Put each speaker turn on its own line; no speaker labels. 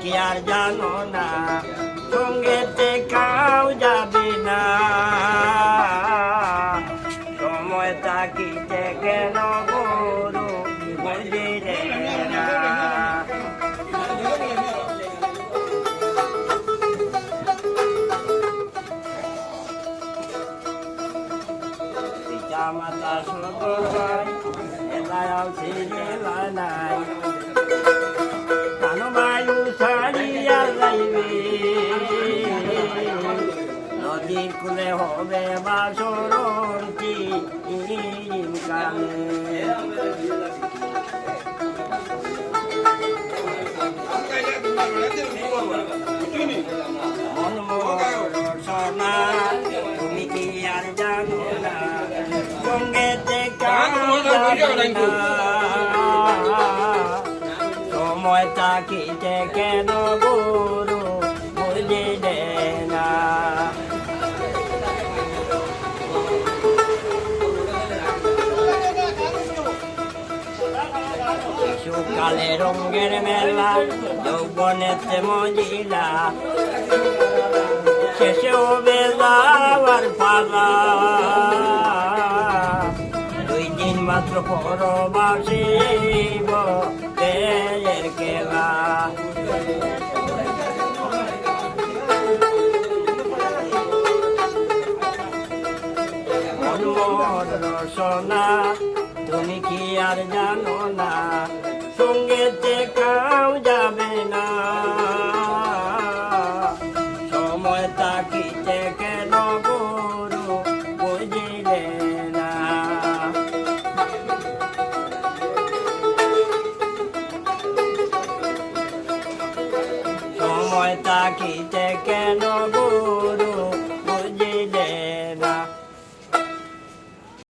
কি আর জানো না সঙ্গেতে কাউ যাবে না সময় তাকিতে কেন গরু বুঝিলে না পিতা মাতা সদর হয় এলাও ছেলে নাই বায়ু ছাড়িয়া যাইবে নদীর কুলে হবে বাসরন্তি কালে সোনা তুমি কি আর জানো না সঙ্গে দেখা সময় তাকিতে কেন গরু বুঝিলে না শিশুকালে রঙের মেলা যৌবনেতে মজিলা শেষে হবে যাওয়ার পালা 2 দিন মাত্র পরবাসিব দেয়ের খেলা মনমোহন রসনা তুমি কি আর জানো না সঙ্গেতে কাউ যাবে না সময় তাকিতে কেন গরু বুঝিলে না সময় তাকিতে কেন